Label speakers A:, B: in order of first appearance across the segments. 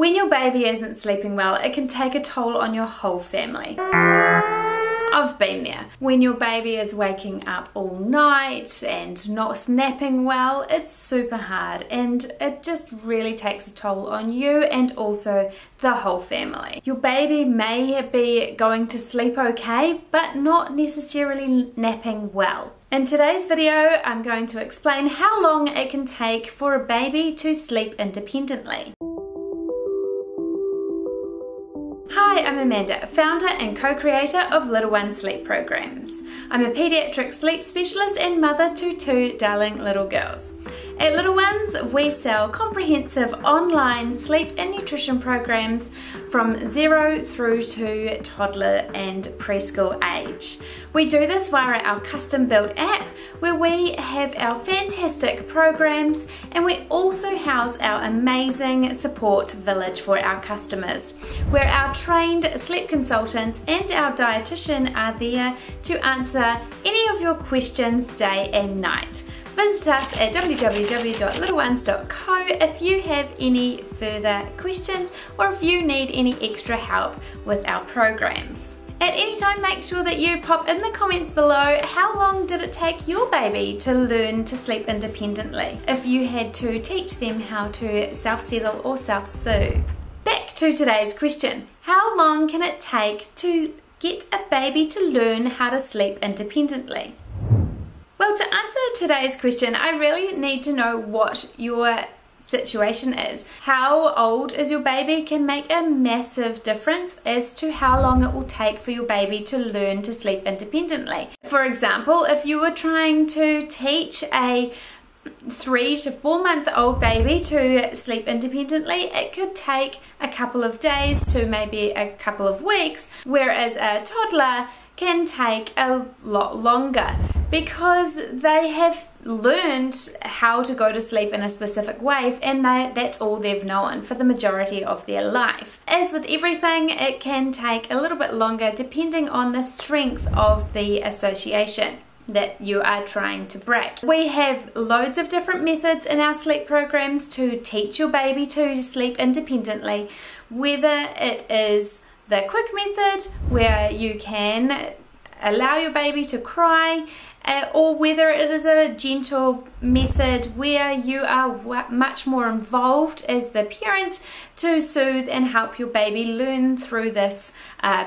A: When your baby isn't sleeping well, it can take a toll on your whole family. I've been there. When your baby is waking up all night and not napping well, it's super hard and it just really takes a toll on you and also the whole family. Your baby may be going to sleep okay, but not necessarily napping well. In today's video, I'm going to explain how long it can take for a baby to sleep independently. Hi, I'm Amanda, founder and co-creator of Little One Sleep Programs. I'm a pediatric sleep specialist and mother to two darling little girls. At Little Ones, we sell comprehensive online sleep and nutrition programs from 0 through to toddler and preschool age. We do this via our custom-built app where we have our fantastic programs, and we also house our amazing support village for our customers, where our trained sleep consultants and our dietitian are there to answer any of your questions day and night. Visit us at www.little-ones.co if you have any further questions or if you need any extra help with our programs. At any time, make sure that you pop in the comments below how long did it take your baby to learn to sleep independently if you had to teach them how to self-settle or self-soothe. Back to today's question. How long can it take to get a baby to learn how to sleep independently? Well, to answer today's question, I really need to know what your situation is. How old is your baby can make a massive difference as to how long it will take for your baby to learn to sleep independently. For example, if you were trying to teach a 3 to 4 month old baby to sleep independently, it could take a couple of days to maybe a couple of weeks, whereas a toddler can take a lot longer because they have learned how to go to sleep in a specific way, and that's all they've known for the majority of their life. As with everything, it can take a little bit longer depending on the strength of the association that you are trying to break. We have loads of different methods in our sleep programs to teach your baby to sleep independently, whether it is the quick method where you can allow your baby to cry, or whether it is a gentle method where you are much more involved as the parent to soothe and help your baby learn through this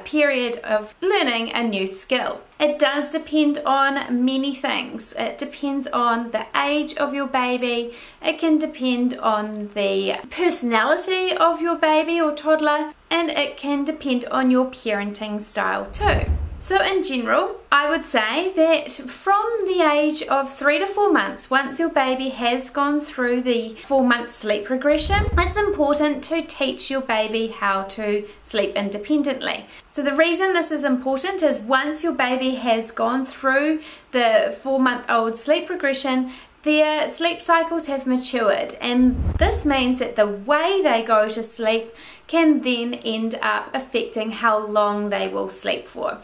A: period of learning a new skill. It does depend on many things. It depends on the age of your baby, it can depend on the personality of your baby or toddler, and it can depend on your parenting style too. So in general, I would say that from the age of 3 to 4 months, once your baby has gone through the 4-month sleep regression, it's important to teach your baby how to sleep independently. So the reason this is important is once your baby has gone through the 4-month-old sleep regression, their sleep cycles have matured, and this means that the way they go to sleep can then end up affecting how long they will sleep for.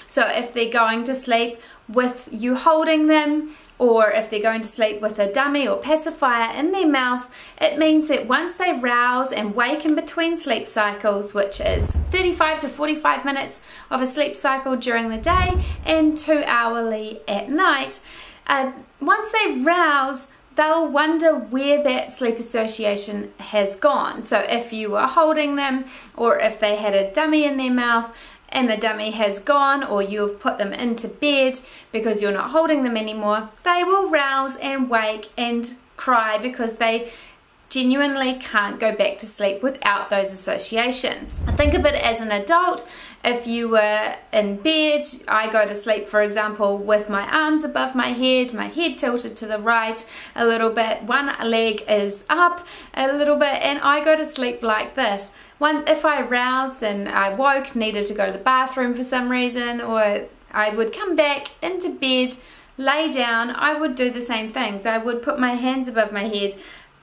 A: So if they're going to sleep with you holding them, or if they're going to sleep with a dummy or pacifier in their mouth, it means that once they rouse and wake in between sleep cycles, which is 35 to 45 minutes of a sleep cycle during the day and 2 hourly at night, once they rouse, they'll wonder where that sleep association has gone. So if you were holding them, or if they had a dummy in their mouth and the dummy has gone, or you've put them into bed because you're not holding them anymore, they will rouse and wake and cry because they genuinely can't go back to sleep without those associations. Think of it as an adult. If you were in bed, I go to sleep, for example, with my arms above my head tilted to the right a little bit, one leg is up a little bit, and I go to sleep like this. If I roused and I woke, needed to go to the bathroom for some reason, or I would come back into bed, lay down, I would do the same things. I would put my hands above my head,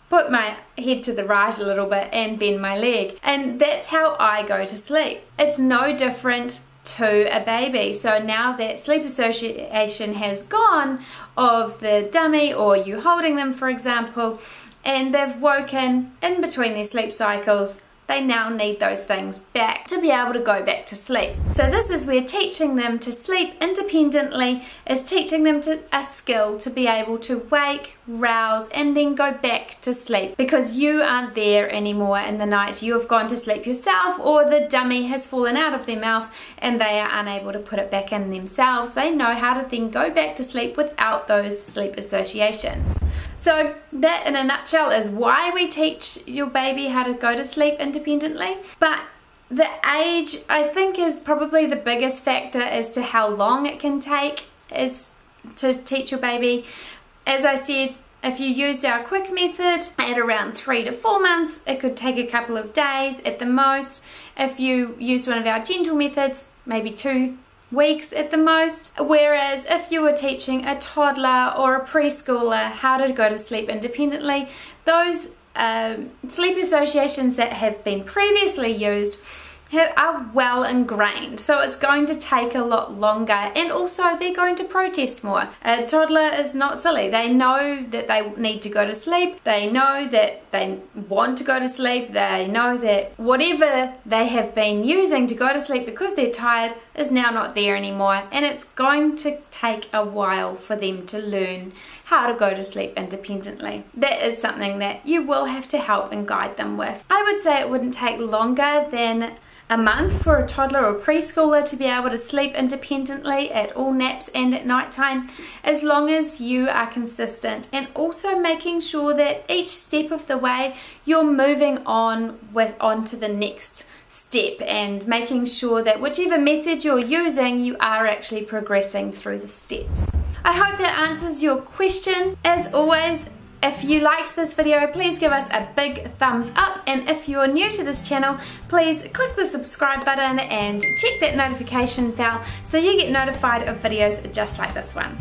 A: put my head to the right a little bit and bend my leg, and that's how I go to sleep. It's no different to a baby. So now that sleep association has gone of the dummy or you holding them, for example, and they've woken in between their sleep cycles, they now need those things back to be able to go back to sleep. So this is where teaching them to sleep independently is teaching them a skill to be able to wake, rouse, and then go back to sleep, because you aren't there anymore in the night. You've gone to sleep yourself, or the dummy has fallen out of their mouth and they are unable to put it back in themselves. They know how to then go back to sleep without those sleep associations. So that in a nutshell is why we teach your baby how to go to sleep independently. But the age, I think, is probably the biggest factor as to how long it can take is to teach your baby. As I said, if you used our quick method at around 3 to 4 months, it could take a couple of days at the most. If you used one of our gentle methods, maybe 2 weeks at the most. Whereas if you were teaching a toddler or a preschooler how to go to sleep independently, those sleep associations that have been previously used are well ingrained, so it's going to take a lot longer, and also they're going to protest more. A toddler is not silly. They know that they need to go to sleep, they know that they want to go to sleep, they know that whatever they have been using to go to sleep because they're tired is now not there anymore, and it's going to take a while for them to learn how to go to sleep independently. That is something that you will have to help and guide them with. I would say it wouldn't take longer than a month for a toddler or preschooler to be able to sleep independently at all naps and at night time, as long as you are consistent and also making sure that each step of the way you're moving on to the next step and making sure that whichever method you're using, you are actually progressing through the steps. I hope that answers your question. As always, if you liked this video, please give us a big thumbs up, and if you're new to this channel, please click the subscribe button and check that notification bell so you get notified of videos just like this one.